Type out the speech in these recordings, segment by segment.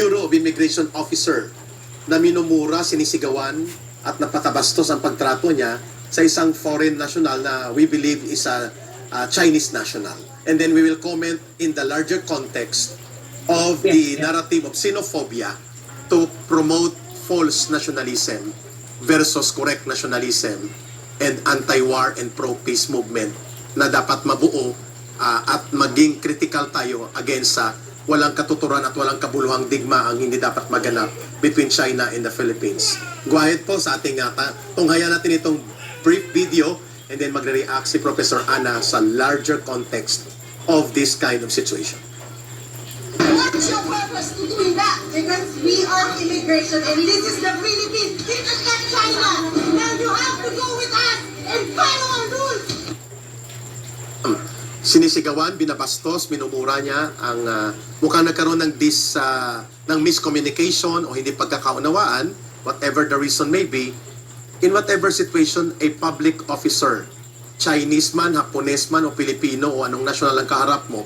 Bureau of Immigration officer na minumura, sinisigawan at napatabastos ang pagtrato niya sa isang foreign national na we believe is a Chinese national. And then we will comment in the larger context of the narrative of xenophobia to promote false nationalism versus correct nationalism and anti-war and pro-peace movement na dapat mabuo at maging critical tayo against sa walang katuturan at walang kabuluhang digma ang hindi dapat maganap between China and the Philippines. Go ahead po sa ating tunghayan natin itong brief video and then magre-react si Professor Ana sa larger context of this kind of situation. What's your purpose to doing that? Because we are immigration and this is the Philippines. This is not China. Now you have to go with us and follow our rules. Sinisigawan, binabastos, minumura niya ang mukhang nagkaroon ng miscommunication o hindi pagkakaunawaan, whatever the reason may be, in whatever situation a public officer, Chinese man, Hapones man o Pilipino o anong national ang kaharap mo,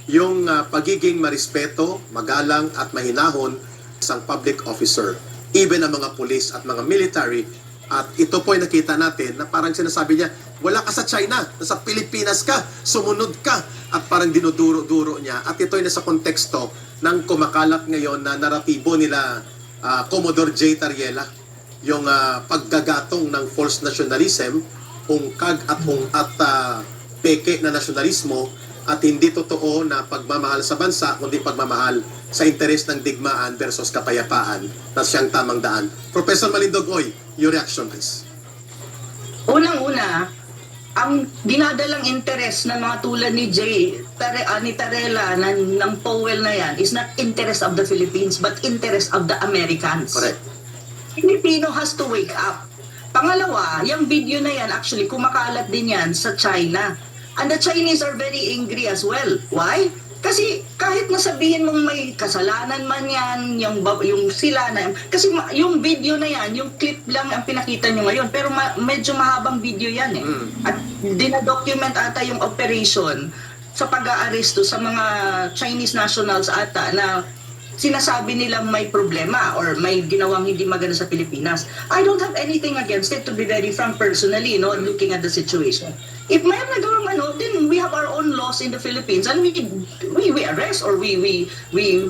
yung pagiging marespeto, magalang at mahinahon isang public officer, even ang mga police at mga military. At ito po ay nakita natin na parang sinasabi niya, wala ka sa China, nasa Pilipinas ka, sumunod ka, at parang dinuduro-duro niya. At ito ay nasa konteksto ng kumakalat ngayon na naratibo nila Commodore J. Tariela, yung paggagatong ng false nationalism, hungkag at peke na nasyonalismo, at hindi totoo na pagmamahal sa bansa, kundi pagmamahal sa interes ng digmaan versus kapayapaan na siyang tamang daan. Professor Malindogoy, your reaction please. Unang-una, ang dinadalang interes ng mga tulad ni ni Tarela ng Powell na yan is not interest of the Philippines but interest of the Americans. Correct. Filipino has to wake up. Pangalawa, yung video na yan actually kumakalat din yan sa China. And the Chinese are very angry as well. Why? Kasi kahit nasabihin mong may kasalanan man yan, yung sila na, kasi yung video na yan, yung clip lang ang pinakita nyo ngayon, pero medyo mahabang video yan eh. At dinadocument ata yung operation sa pag-aaresto sa mga Chinese nationals ata na sinasabi nilang may problema or may ginawang hindi maganda sa Pilipinas. I don't have anything against it, to be very frank personally, looking at the situation. If may nagawang then we have our own laws in the Philippines and we arrest or we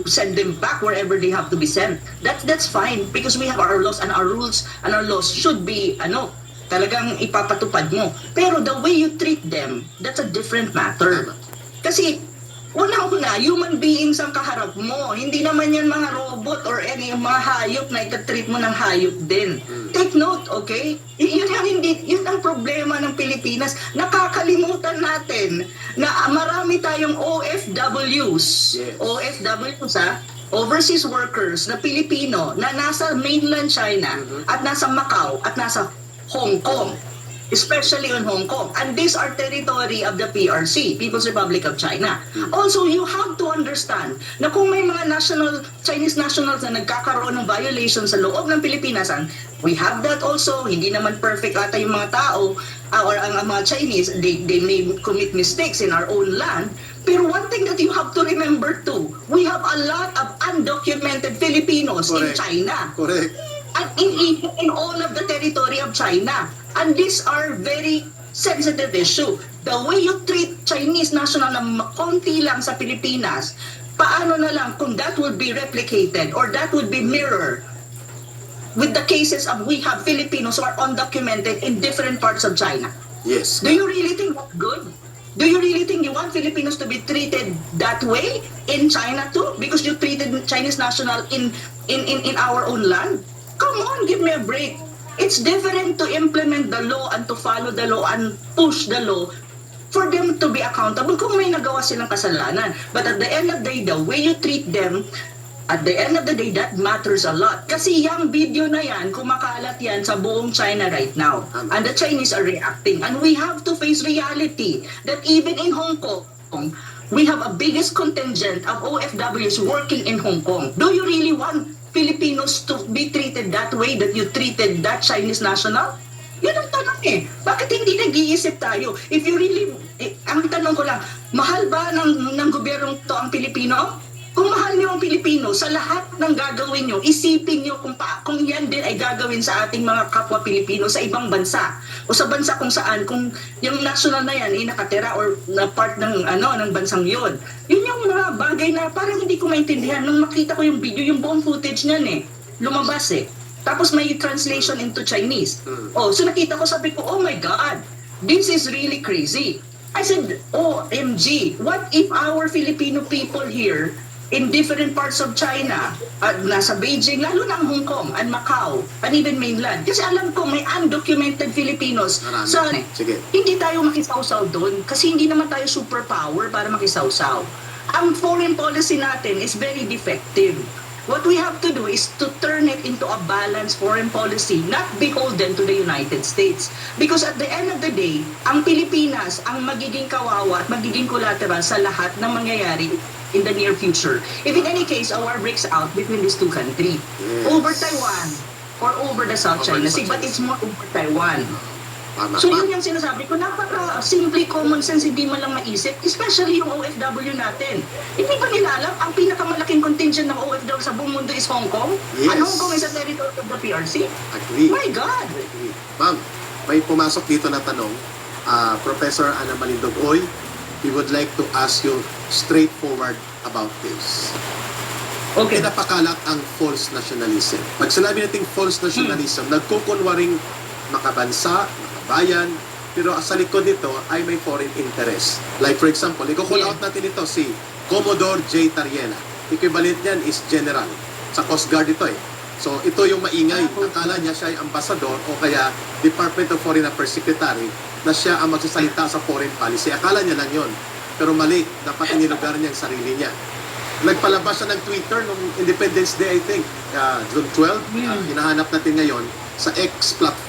send them back wherever they have to be sent. That's fine because we have our laws and our rules and our laws should be talagang ipapatupad mo. Pero the way you treat them, that's a different matter. Kasi unang-una, human beings ang kaharap mo. Hindi naman yan mga robot or any mga hayop na itatreat mo ng hayop din. Take note, okay? Yun ang problema ng Pilipinas. Nakakalimutan natin na marami tayong OFWs. Yes. OFWs, overseas workers na Pilipino na nasa mainland China at nasa Macau at nasa Hong Kong. Especially in Hong Kong. And these are territory of the PRC, People's Republic of China. Also, you have to understand na kung may mga Chinese nationals na nagkakaroon ng violation sa loob ng Pilipinas, we have that also. Hindi naman perfect ata yung mga tao or ang mga Chinese, they may commit mistakes in our own land. Pero one thing that you have to remember too, we have a lot of undocumented Filipinos in China. Correct. And in all of the territory of China. And these are very sensitive issue. The way you treat Chinese national na konti lang sa Pilipinas, paano na lang kung that would be replicated or that would be mirrored with the cases of we have Filipinos who are undocumented in different parts of China. Yes. Do you really think that's good? Do you really think you want Filipinos to be treated that way in China too? Because you treated Chinese national in our own land? Come on, give me a break. It's different to implement the law and to follow the law and push the law for them to be accountable kung may nagawa silang kasalanan. But at the end of the day, the way you treat them, at the end of the day, that matters a lot. Kasi yung video na yan, kumakalat yan sa buong China right now. And the Chinese are reacting. And we have to face reality that even in Hong Kong, we have a biggest contingent of OFWs working in Hong Kong. Do you really want Filipinos to be treated that way that you treated that Chinese national? Yun ang tanong eh. Bakit hindi nag-iisip tayo? If you really, ang tanong ko lang, mahal ba ng gobyernong to ang Pilipino? Kung mahal niyo ang Pilipino, sa lahat ng gagawin niyo, isipin niyo kung yan din ay gagawin sa ating mga kapwa Pilipino sa ibang bansa o sa bansa kung saan, kung yung national na yan ay nakatira or na part ng ng bansang yon. Yun yung mga bagay na parang hindi ko maintindihan. Nung makita ko yung video, yung buong footage niyan lumabas Tapos may translation into Chinese. Oh, so nakita ko, sabi ko, oh my God, this is really crazy. I said, OMG, what if our Filipino people here in different parts of China, nasa Beijing, lalo na ang Hong Kong and Macau, and even mainland. Kasi alam ko may undocumented Filipinos. Marami. So, Sige. hindi tayo makisawsaw doon kasi hindi naman tayo superpower para makisawsaw. Ang foreign policy natin is very defective. What we have to do is to turn it into a balanced foreign policy, not beholden to the United States. Because at the end of the day, ang Pilipinas ang magiging kawawa at magiging collateral sa lahat ng mangyayari in the near future. If in any case, a war breaks out between these two countries, over Taiwan or over the South Over China the Sea, South but China it's more over Taiwan. Tama. So yun yung sinasabi ko, napaka-simple common sense, hindi mo lang maisip, especially yung OFW natin. Hindi ba nila alam, ang pinakamalaking contingent ng OFW sa buong mundo is Hong Kong? Yes. And Hong Kong is a territory of the PRC? Agree. My God! Agree. Ma'am, may pumasok dito na tanong. Professor Ana Malindogoy, we would like to ask you straightforward about this. Okay. Pinapakalat ang false nationalism. Pag sinabi nating false nationalism, nagkukunwaring makabansa, makabayan, pero sa likod nito ay may foreign interest. Like for example, i-call out natin ito si Commodore J. Tariela. Equivalent niyan is general. Sa Coast Guard ito So ito yung maingay. Akala niya siya ay ambassador o kaya Department of Foreign Affairs Secretary na siya ang magsasalita sa foreign policy. Akala niya lang yon. Pero mali, dapat inilugar niya ang sarili niya. Nagpalabas siya ng Twitter noong Independence Day, I think, June 12. Hinahanap natin ngayon sa X platform.